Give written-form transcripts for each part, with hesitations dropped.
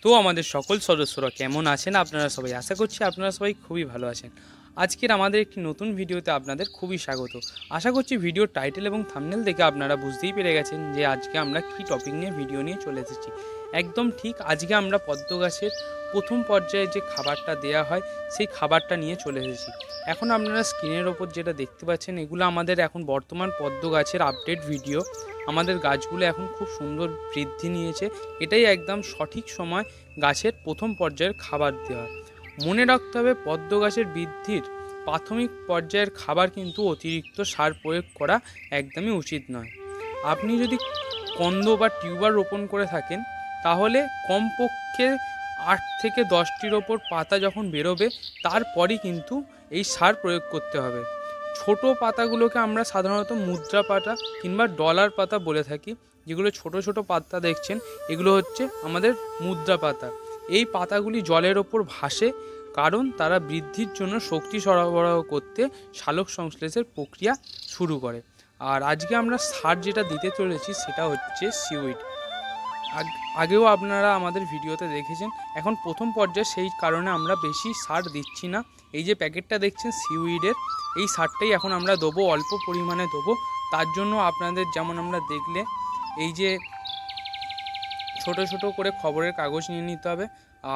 তো আমাদের সকল সদস্যরা কেমন আছেন আপনারা সবাই? আশা করছি আপনারা সবাই খুবই ভালো আছেন। আজকের আমাদের একটি নতুন ভিডিওতে আপনাদের খুবই স্বাগত। আশা করছি ভিডিওর টাইটেল এবং থাম্বনেল দেখে আপনারা বুঝতেই পেরে গেছেন যে আজকে আমরা কী টপিক নিয়ে ভিডিও নিয়ে চলে এসেছি। একদম ঠিক, আজকে আমরা পদ্ম গাছের প্রথম পর্যায়ে যে খাবারটা দেয়া হয় সেই খাবারটা নিয়ে চলে এসেছি। এখন আপনারা স্ক্রিনের ওপর যেটা দেখতে পাচ্ছেন এগুলো আমাদের এখন বর্তমান পদ্ম গাছের আপডেট ভিডিও। আমাদের গাছগুলো এখন খুব সুন্দর বৃদ্ধি নিয়েছে, এটাই একদম সঠিক সময় গাছের প্রথম পর্যায়ের খাবার দেওয়া। মনে রাখতে হবে পদ্ম গাছের বৃদ্ধির প্রাথমিক পর্যায়ের খাবার কিন্তু অতিরিক্ত সার প্রয়োগ করা একদমই উচিত নয়। আপনি যদি কন্দ বা টিউবার রোপণ করে থাকেন তাহলে কমপক্ষে 8 থেকে 10টির ওপর পাতা যখন বেরোবে তারপরই কিন্তু এই সার প্রয়োগ করতে হবে। ছোট পাতাগুলোকে আমরা সাধারণত মুদ্রা পাতা কিংবা ডলার পাতা বলে থাকি। যেগুলো ছোট ছোট পাতা দেখছেন এগুলো হচ্ছে আমাদের মুদ্রা পাতা। এই পাতাগুলি জলের ওপর ভাসে কারণ তারা বৃদ্ধির জন্য শক্তি সরবরাহ করতে সালোক সংশ্লেষের প্রক্রিয়া শুরু করে। আর আজকে আমরা সার যেটা দিতে চলেছি সেটা হচ্ছে সিউইড। আগেও আপনারা আমাদের ভিডিওতে দেখেছেন। এখন প্রথম পর্যায়ে সেই কারণে আমরা বেশি সার দিচ্ছি না। এই যে প্যাকেটটা দেখছেন সিউইডের, এই সারটাই এখন আমরা দেবো, অল্প পরিমাণে দেবো। তার জন্য আপনাদের যেমন আমরা দেখলে এই যে ছোট ছোট করে খবরের কাগজ নিয়ে নিতে হবে।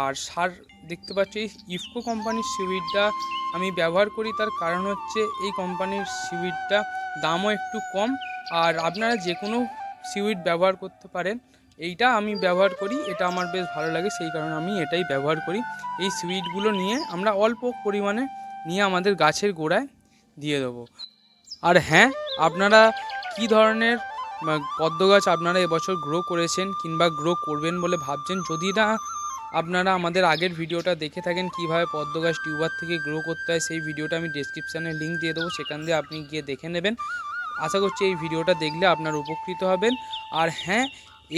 আর সার দেখতে পাচ্ছি ইফকো কোম্পানির সিউইডটা আমি ব্যবহার করি, তার কারণ হচ্ছে এই কোম্পানির সিউইডটা দামও একটু কম। আর আপনারা যে কোনো সিউইড ব্যবহার করতে পারেন, এইটা আমি ব্যবহার করি, এটা আমার বেশ ভালো লাগে, সেই কারণে আমি এটাই ব্যবহার করি। এই সিউইডগুলো নিয়ে আমরা অল্প পরিমাণে নিয়ে আমাদের গাছের গোড়ায় দিয়ে দেবো। আর হ্যাঁ, আপনারা কী ধরনের পদ্ম গাছ আপনারা এবছর গ্রো করেছেন কিংবা গ্রো করবেন বলে ভাবছেন, যদি না আপনারা আমাদের আগের ভিডিওটা দেখে থাকেন কিভাবে পদ্ম গাছ টিউবার থেকে গ্রো করতে হয়, সেই ভিডিওটা আমি ডেসক্রিপশানে লিঙ্ক দিয়ে দেবো, সেখান দিয়ে আপনি গিয়ে দেখে নেবেন। আশা করছি এই ভিডিওটা দেখলে আপনারা উপকৃত হবেন। আর হ্যাঁ,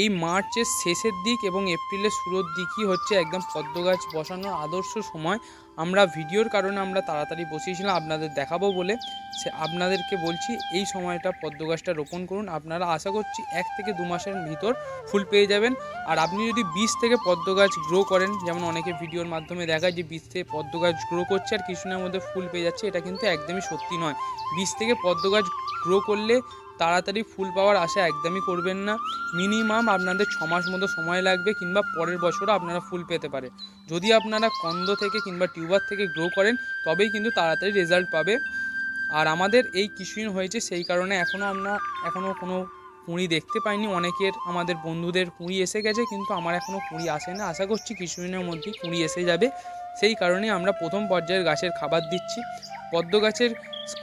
এই মার্চের শেষের দিক এবং এপ্রিলের শুরুর দিকই হচ্ছে একদম পদ্ম গাছ বসানোর আদর্শ সময়। আমরা ভিডিওর কারণে আমরা তাড়াতাড়ি বসিয়েছিলাম আপনাদের দেখাবো বলে, আপনাদেরকে বলছি এই সময়টা পদ্ম গাছটা রোপণ করুন। আপনারা আশা করছি 1 থেকে 2 মাসের ভিতর ফুল পেয়ে যাবেন। আর আপনি যদি বীজ থেকে পদ্ম গাছ গ্রো করেন, যেমন অনেকে ভিডিওর মাধ্যমে দেখায় যে বীজ থেকে পদ্ম গাছ গ্রো করছে আর কিছুদিনের মধ্যে ফুল পেয়ে যাচ্ছে, এটা কিন্তু একদমই সত্যি নয়। বীজ থেকে পদ্ম গাছ গ্রো করলে তাড়াতাড়ি ফুল পাওয়ার আশা একদমই করবেন না। মিনিমাম আপনাদের 6 মাস মতো সময় লাগবে, কিংবা পরের বছরও আপনারা ফুল পেতে পারে। যদি আপনারা কন্দ থেকে কিংবা টিউবার থেকে গ্রো করেন তবেই কিন্তু তাড়াতাড়ি রেজাল্ট পাবে। আর আমাদের এই কিছুদিন হয়েছে সেই কারণে এখনও কোনো কুঁড়ি দেখতে পাইনি। অনেকের আমাদের বন্ধুদের কুঁড়ি এসে গেছে, কিন্তু আমার এখনও কুঁড়ি আসে না। আশা করছি কিছুদিনের মধ্যেই কুঁড়ি এসে যাবে। সেই কারণে আমরা প্রথম পর্যায়ের গাছের খাবার দিচ্ছি। পদ্ম গাছের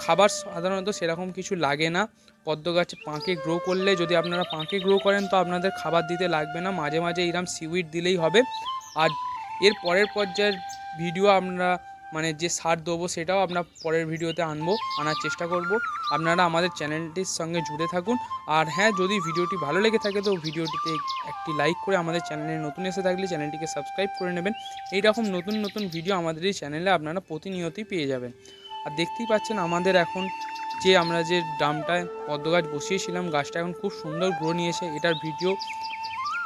খাবার সাধারণত সেরকম কিছু লাগে না। পদ্ম গাছে পাঁকে গ্রো করলে, যদি আপনারা পাঁকে গ্রো করেন তো আপনাদের খাবার দিতে লাগবে না, মাঝে মাঝে এরকম সিউইড দিলেই হবে। আর এর পরের পর্যায়ের ভিডিও আমরা যে সার দেবো সেটাও আমরা পরের ভিডিওতে আনার চেষ্টা করব। আপনারা আমাদের চ্যানেলটির সঙ্গে জুড়ে থাকুন। আর হ্যাঁ, যদি ভিডিওটি ভালো লেগে থাকে তো ভিডিওটিতে একটি লাইক করে আমাদের চ্যানেলে নতুন এসে থাকলে চ্যানেলটিকে সাবস্ক্রাইব করে নেবেন। এইরকম নতুন নতুন ভিডিও আমাদের এই চ্যানেলে আপনারা প্রতিনিয়তই পেয়ে যাবেন। আর দেখতেই পাচ্ছেন আমাদের এখন আমরা যে ড্রামটায় পদ্ম গাছ বসিয়েছিলাম, গাছটা এখন খুব সুন্দর গ্রো নিয়েছে। এটার ভিডিও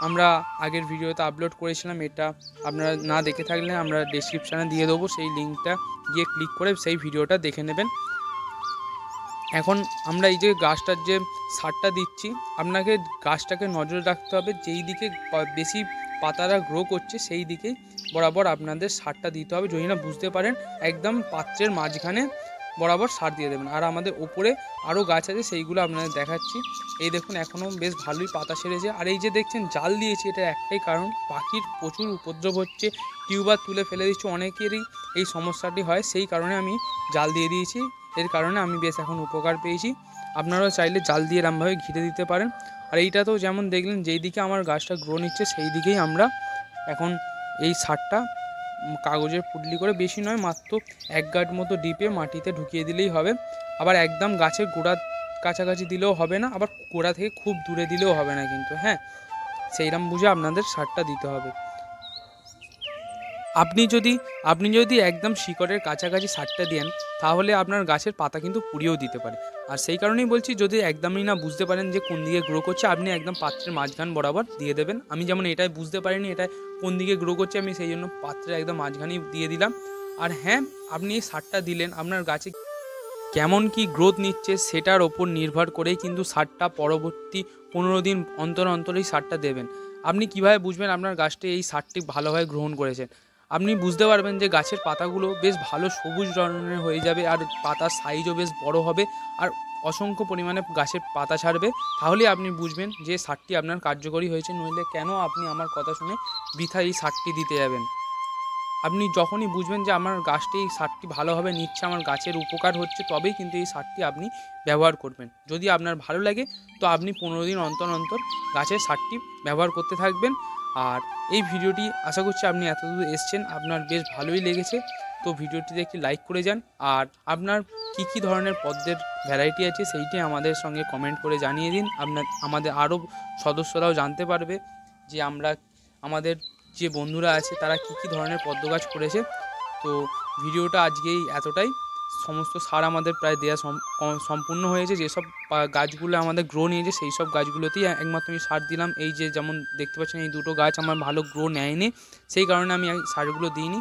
আমরা আগের ভিডিওতে আপলোড করেছিলাম, এটা আপনারা না দেখে থাকলে আমরা ডেসক্রিপশানে দিয়ে দেবো, সেই লিঙ্কটা গিয়ে ক্লিক করে সেই ভিডিওটা দেখে নেবেন। এখন আমরা এই যে গাছটার যে সারটা দিচ্ছি, আপনাকে গাছটাকে নজর রাখতে হবে, যেই দিকে বেশি পাতারা গ্রো করছে সেই দিকেই বরাবর আপনাদের সারটা দিতে হবে। যদি না বুঝতে পারেন একদম পাত্রের মাঝখানে বরাবর সার দিয়ে দেবেন। আর আমাদের ওপরে আরও গাছ আছে, সেইগুলো আপনাদের দেখাচ্ছি। এই দেখুন এখনও বেশ ভালোই পাতা সেরেছে। আর এই যে দেখছেন জাল দিয়েছি, এটা একটাই কারণ, পাখির প্রচুর উপদ্রব হচ্ছে, টিউবার তুলে ফেলে দিচ্ছে, অনেকেরই এই সমস্যাটি হয়, সেই কারণে আমি জাল দিয়ে দিয়েছি। এর কারণে আমি বেশ এখন উপকার পেয়েছি। আপনারাও চাইলে জাল দিয়ে এরমভাবে ঘিরে দিতে পারেন। আর এইটা তো যেমন দেখলেন যেই দিকে আমার গাছটা গ্রো নিচ্ছে সেই দিকেই আমরা এখন এই সারটা কাগজের পুটলি করে, বেশি নয়, মাত্র 1 গাঁট মতো ডিপে মাটিতে ঢুকিয়ে দিলেই হবে। আবার একদম গাছের গোড়ার কাছাকাছি দিলেও হবে না, আবার গোড়া থেকে খুব দূরে দিলেও হবে না কিন্তু, হ্যাঁ, সেইরকম বুঝে আপনাদের সারটা দিতে হবে। আপনি যদি একদম শিকড়ের কাছাকাছি সারটা দেন তাহলে আপনার গাছের পাতা কিন্তু পুড়িয়েও দিতে পারে। আর সেই কারণেই বলছি, যদি একদমই না বুঝতে পারেন যে কোন দিকে গ্রো করছে, আপনি একদম পাত্রের মাঝখান বরাবর দিয়ে দেবেন। আমি যেমন এটাই বুঝতে পারিনি এটা কোন দিকে গ্রো করছে, আমি সেই জন্য পাত্রের একদম মাঝখানেই দিয়ে দিলাম। আর হ্যাঁ, আপনি এই সারটা দিলেন, আপনার গাছে কেমন কি গ্রোথ নিচ্ছে সেটার ওপর নির্ভর করেই কিন্তু সারটা পরবর্তী 15 দিন অন্তর অন্তরেই সারটা দেবেন। আপনি কিভাবে বুঝবেন আপনার গাছটি এই সারটি ভালোভাবে গ্রহণ করেছেন? আপনি বুঝতে পারবেন যে গাছের পাতাগুলো বেশ ভালো সবুজ রঙের হয়ে যাবে, আর পাতার সাইজও বেশ বড় হবে, আর অসংখ্য পরিমাণে গাছের পাতা ছাড়বে। তাহলেই আপনি বুঝবেন যে সারটি আপনার কার্যকরী হয়েছে। নইলে কেন আপনি আমার কথা শুনে বৃথা এই সারটি দিতে যাবেন? আপনি যখনই বুঝবেন যে আমার গাছটি এই সারটি ভালোভাবে নিচ্ছে, আমার গাছের উপকার হচ্ছে, তবেই কিন্তু এই সারটি আপনি ব্যবহার করবেন। যদি আপনার ভালো লাগে তো আপনি 15 দিন অন্তর অন্তর গাছের সারটি ব্যবহার করতে থাকবেন। আর এই ভিডিওটি আশা করছি আপনি এতদূর এসছেন, আপনার বেশ ভালোই লেগেছে। তো ভিডিওটিতে একটি লাইক করে যান। আর আপনার কী ধরনের পদ্মের ভ্যারাইটি আছে সেইটি আমাদের সঙ্গে কমেন্ট করে জানিয়ে দিন। আমাদের আরও সদস্যরাও জানতে পারবে যে আমাদের যে বন্ধুরা আছে তারা কী ধরনের পদ্ম গাছ করেছে। তো ভিডিওটা আজকেই এতটাই। সমস্ত সার আমাদের প্রায় দেওয়া সম্পূর্ণ হয়েছে। যেসব গাছগুলো আমাদের গ্রো নিয়েছে সেই সব গাছগুলোতেই একমাত্র আমি সার দিলাম। এই যে যেমন দেখতে পাচ্ছেন এই দুটো গাছ আমার ভালো গ্রো নেয়নি, সেই কারণে আমি এই সারগুলো দিইনি।